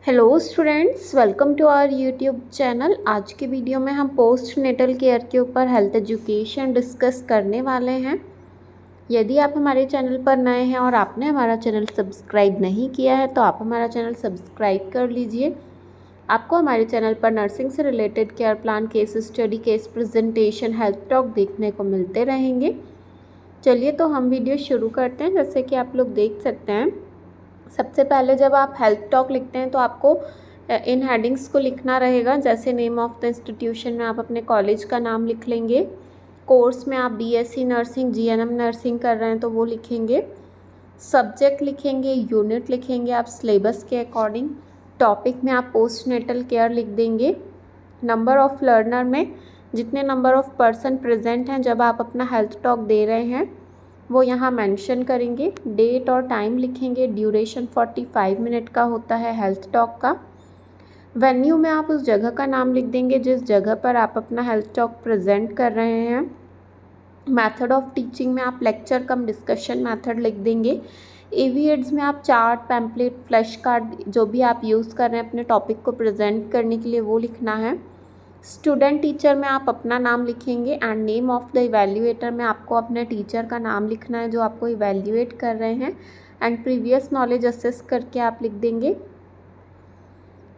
Hello students, welcome to our YouTube channel. आज के video में हम पोस्ट नेटल केयर के ऊपर हेल्थ एजुकेशन डिस्कस करने वाले हैं। यदि आप हमारे चैनल पर नए हैं और आपने हमारा चैनल सब्सक्राइब नहीं किया है तो आप हमारा चैनल सब्सक्राइब कर लीजिए। आपको हमारे चैनल पर नर्सिंग से related care plan, case study, case presentation, health talk देखने को मिलते रहेंगे। चलिए तो हम वीडियो शुरू करते हैं। जैसे कि आप लोग देख सकते हैं, सबसे पहले जब आप हेल्थ टॉक लिखते हैं तो आपको इन हेडिंग्स को लिखना रहेगा। जैसे नेम ऑफ द इंस्टीट्यूशन में आप अपने कॉलेज का नाम लिख लेंगे। कोर्स में आप बीएससी नर्सिंग, जीएनएम नर्सिंग कर रहे हैं तो वो लिखेंगे। सब्जेक्ट लिखेंगे, यूनिट लिखेंगे आप सिलेबस के अकॉर्डिंग। टॉपिक में आप पोस्ट नेटल केयर लिख देंगे। नंबर ऑफ़ लर्नर में जितने नंबर ऑफ़ पर्सन प्रेजेंट हैं जब आप अपना हेल्थ टॉक दे रहे हैं वो यहाँ मेंशन करेंगे। डेट और टाइम लिखेंगे। ड्यूरेशन 45 मिनट का होता है हेल्थ टॉक का। वेन्यू में आप उस जगह का नाम लिख देंगे जिस जगह पर आप अपना हेल्थ टॉक प्रेजेंट कर रहे हैं। मेथड ऑफ टीचिंग में आप लेक्चर कम डिस्कशन मेथड लिख देंगे। एवीएड्स में आप चार्ट, पैम्पलेट, फ्लैश कार्ड जो भी आप यूज़ कर रहे हैं अपने टॉपिक को प्रेजेंट करने के लिए वो लिखना है। स्टूडेंट टीचर में आप अपना नाम लिखेंगे। And name of the evaluator में आपको अपने टीचर का नाम लिखना है जो आपको इवैल्यूएट कर रहे हैं। एंड प्रीवियस नॉलेज असेस करके आप लिख देंगे।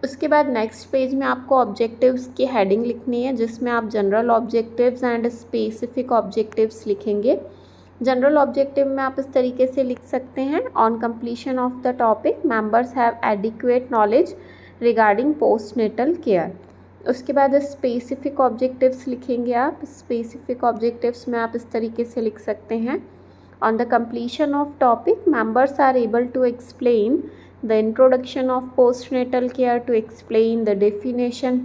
उसके बाद नेक्स्ट पेज में आपको ऑब्जेक्टिव्स की हेडिंग लिखनी है जिसमें आप general objectives and specific objectives लिखेंगे। जनरल ऑब्जेक्टिव में आप इस तरीके से लिख सकते हैं, on completion of the topic members have adequate knowledge regarding post natal care. उसके बाद स्पेसिफिक ऑब्जेक्टिव्स लिखेंगे आप। स्पेसिफिक ऑब्जेक्टिव्स में आप इस तरीके से लिख सकते हैं, on the completion of topic members are able to explain the introduction of post natal care, to explain the definition,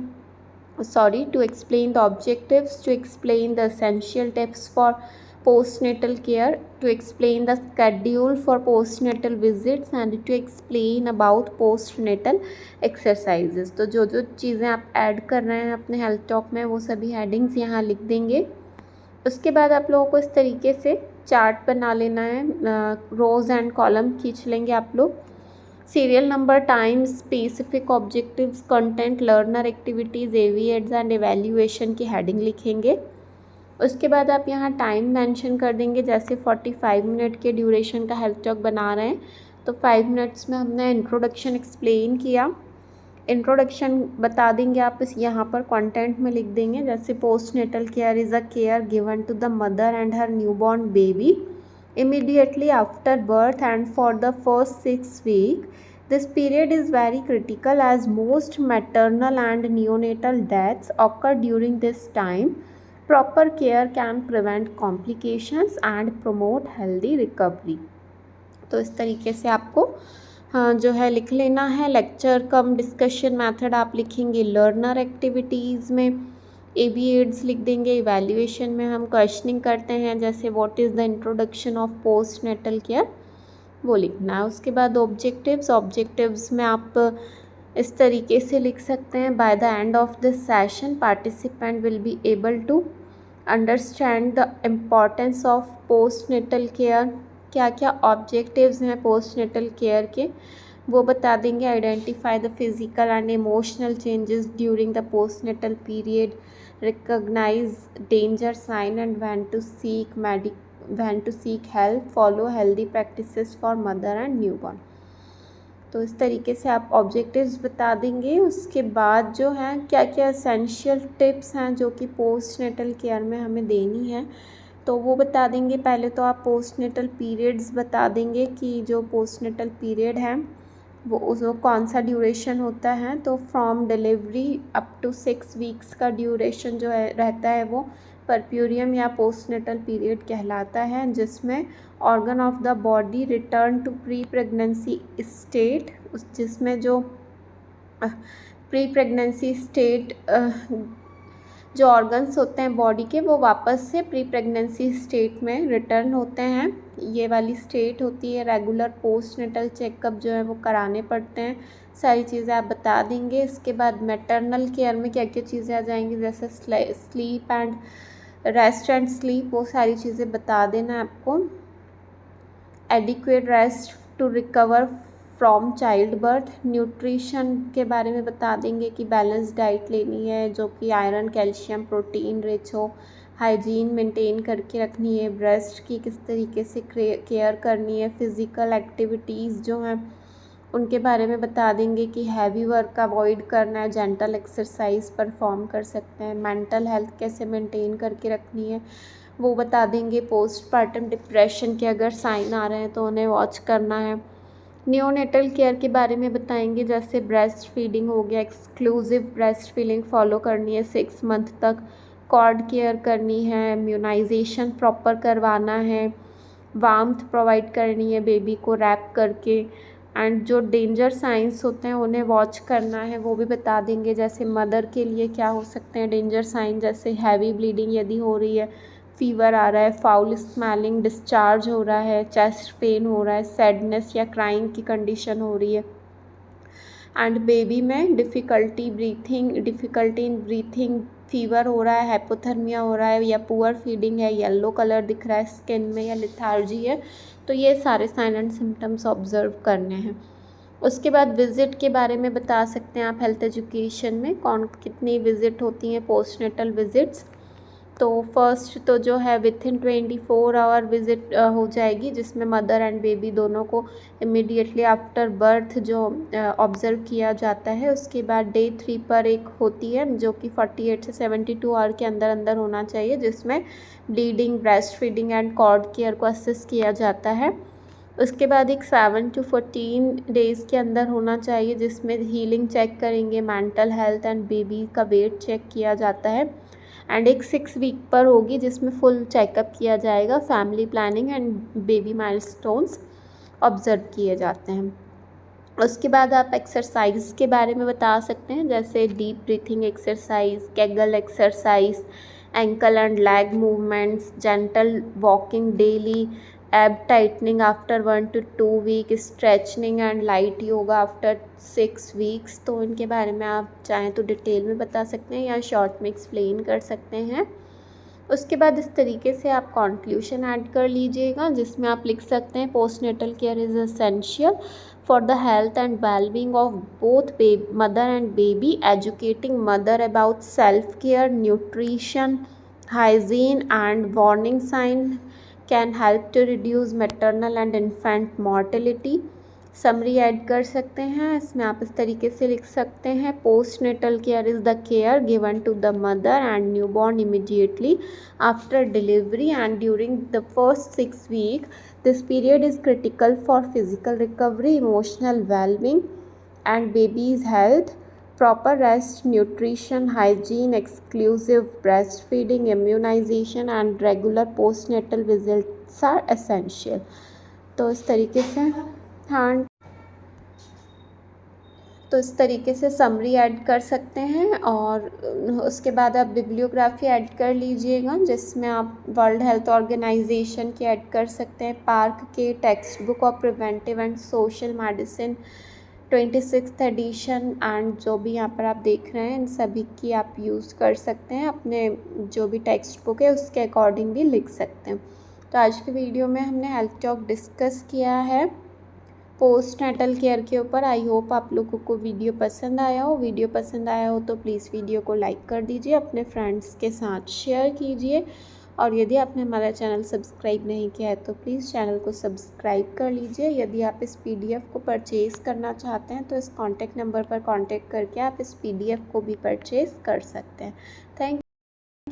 to explain the objectives, to explain the essential tips for postnatal care, to explain the schedule for postnatal visits and to explain about postnatal exercises। तो जो जो चीज़ें आप add कर रहे हैं अपने health talk में वो सभी हेडिंग्स यहाँ लिख देंगे। उसके बाद आप लोगों को इस तरीके से चार्ट बना लेना है। रोज़ एंड कॉलम खींच लेंगे आप लोग। Serial number, time, specific objectives, content, learner activities, AV aids and evaluation की हेडिंग लिखेंगे। उसके बाद आप यहाँ टाइम मेंशन कर देंगे। जैसे 45 मिनट के ड्यूरेशन का हेल्थ टॉक बना रहे हैं तो 5 मिनट्स में हमने इंट्रोडक्शन एक्सप्लेन किया। इंट्रोडक्शन बता देंगे आप इस यहाँ पर कंटेंट में लिख देंगे। जैसे post natal care is a care given to the mother and her newborn baby immediately after birth and for the first 6 weeks. This period is very critical as most maternal and neonatal deaths occur during this time. Proper care can prevent complications and promote healthy recovery. तो इस तरीके से आपको जो है लिख लेना है। लेक्चर कम डिस्कशन मेथड आप लिखेंगे। लर्नर एक्टिविटीज़ में एवीएड्स लिख देंगे। इवैल्यूएशन में हम क्वेश्चनिंग करते हैं जैसे what is the introduction of post natal care, वो लिखना है। उसके बाद ऑब्जेक्टिव्स में आप इस तरीके से लिख सकते हैं, by the end of this session participant will be able to understand the importance of post natal care. क्या क्या ऑब्जेक्टिव्स हैं पोस्ट नेटल केयर के वो बता देंगे। Identify the physical and emotional changes during the post natal period, recognize danger sign and when to seek help, follow healthy practices for mother and newborn। तो इस तरीके से आप ऑब्जेक्टिव्स बता देंगे। उसके बाद जो है क्या क्या एसेंशियल टिप्स हैं जो कि पोस्ट नेटल केयर में हमें देनी है तो वो बता देंगे। पहले तो आप पोस्ट नेटल पीरियड्स बता देंगे कि जो पोस्ट नेटल पीरियड है वो कौन सा ड्यूरेशन होता है। तो from delivery up to 6 weeks का ड्यूरेशन जो है रहता है वो परप्यूरियम या पोस्टनेटल पीरियड कहलाता है, जिसमें organ of the body return to pre pregnancy state, जिसमें जो प्री प्रेगनेंसी स्टेट जो ऑर्गन्स होते हैं बॉडी के वो वापस से प्री प्रेगनेंसी स्टेट में रिटर्न होते हैं। ये वाली स्टेट होती है। रेगुलर पोस्टनेटल चेकअप जो है वो कराने पड़ते हैं। सारी चीज़ें आप बता देंगे। इसके बाद मैटरनल केयर में क्या क्या चीज़ें आ जाएंगी जैसे sleep and rest and sleep, वो सारी चीज़ें बता देना है आपको। Adequate rest to recover from child birth. Nutrition के बारे में बता देंगे कि बैलेंस डाइट लेनी है जो कि आयरन, कैल्शियम, प्रोटीन रिच हो। हाइजीन मेंटेन करके रखनी है। ब्रेस्ट की किस तरीके से केयर करनी है। फिज़िकल एक्टिविटीज़ जो हैं उनके बारे में बता देंगे कि हैवी वर्क अवॉइड करना है, जेंटल एक्सरसाइज परफॉर्म कर सकते हैं। मेंटल हेल्थ कैसे मेंटेन करके रखनी है वो बता देंगे। पोस्टपार्टम डिप्रेशन के अगर साइन आ रहे हैं तो उन्हें वॉच करना है। नियोनेटल केयर के बारे में बताएंगे, जैसे ब्रेस्ट फीडिंग हो गया, एक्सक्लूसिव ब्रेस्ट फीडिंग फॉलो करनी है 6 मंथ तक, कॉर्ड केयर करनी है, इम्यूनाइजेशन प्रॉपर करवाना है, वार्मथ प्रोवाइड करनी है बेबी को रैप करके, एंड जो डेंजर साइंस होते हैं उन्हें वॉच करना है वो भी बता देंगे। जैसे मदर के लिए क्या हो सकते हैं डेंजर साइन, जैसे हैवी ब्लीडिंग यदि हो रही है, फीवर आ रहा है, फाउल स्मेलिंग, डिस्चार्ज हो रहा है, चेस्ट पेन हो रहा है, सैडनेस या क्राइंग की कंडीशन हो रही है, एंड बेबी में डिफ़िकल्टी इन ब्रीथिंग, फीवर हो रहा है, हाइपोथर्मिया हो रहा है या पुअर फीडिंग है, येलो कलर दिख रहा है स्किन में या लिथार्जी है, तो ये सारे साइन एंड सिम्टम्स ऑब्जर्व करने हैं। उसके बाद विज़िट के बारे में बता सकते हैं आप हेल्थ एजुकेशन में कितनी विज़िट होती हैं पोस्टनेटल विज़िट्स। तो फर्स्ट तो जो है विथिन 24 आवर विज़िट हो जाएगी, जिसमें मदर एंड बेबी दोनों को इमीडिएटली आफ्टर बर्थ जो ऑब्ज़र्व किया जाता है। उसके बाद डे 3 पर एक होती है जो कि 48 से 72 आवर के अंदर अंदर होना चाहिए, जिसमें bleeding, breast feeding and chord care को असिस्ट किया जाता है। उसके बाद एक 7 to 14 डेज़ के अंदर होना चाहिए, जिसमें हीलिंग चेक करेंगे, मेंटल हेल्थ एंड बेबी का वेट चेक किया जाता है। एंड एक 6 वीक पर होगी जिसमें फुल चेकअप किया जाएगा, family planning and baby milestones observe किए जाते हैं। उसके बाद आप एक्सरसाइज के बारे में बता सकते हैं, जैसे deep breathing exercise, Kegel exercise, ankle and leg movements, gentle walking daily, ab tightening after 1 to 2 week, stretching and light yoga after 6 weeks. तो इनके बारे में आप चाहें तो डिटेल में बता सकते हैं या शॉर्ट में एक्सप्लेन कर सकते हैं। उसके बाद इस तरीके से आप कंक्लूजन ऐड कर लीजिएगा, जिसमें आप लिख सकते हैं postnatal care is essential for the health and wellbeing of both mother and baby, educating mother about self care, nutrition, hygiene and warning sign can help to reduce maternal and infant mortality। Summary add कर सकते हैं, इसमें आप इस तरीके से लिख सकते हैं, post natal care is the care given to the mother and newborn immediately after delivery and during the first 6 week. This period is critical for physical recovery, emotional wellbeing and baby's health. Proper rest, nutrition, hygiene, exclusive breastfeeding, immunization and regular postnatal visits are essential। तो इस तरीके से हाँ, तो इस तरीके से summary add कर सकते हैं। और उसके बाद आप बिब्लियोग्राफी ऐड कर लीजिएगा, जिसमें आप वर्ल्ड हेल्थ ऑर्गेनाइजेशन की ऐड कर सकते हैं, पार्क के text book of preventive and social medicine 26th edition, and जो भी यहाँ पर आप देख रहे हैं इन सभी की आप यूज़ कर सकते हैं, अपने जो भी टेक्स्ट बुक है उसके अकॉर्डिंग भी लिख सकते हैं। तो आज की वीडियो में हमने हेल्थ टॉक डिस्कस किया है पोस्ट नेटल केयर के ऊपर। आई होप आप लोगों को वीडियो पसंद आया हो। वीडियो पसंद आया हो तो प्लीज़ वीडियो को लाइक कर दीजिए, अपने फ्रेंड्स के साथ शेयर कीजिए, और यदि आपने हमारा चैनल सब्सक्राइब नहीं किया है तो प्लीज़ चैनल को सब्सक्राइब कर लीजिए। यदि आप इस PDF को परचेज़ करना चाहते हैं तो इस कॉन्टैक्ट नंबर पर कॉन्टैक्ट करके आप इस PDF को भी परचेज़ कर सकते हैं। थैंक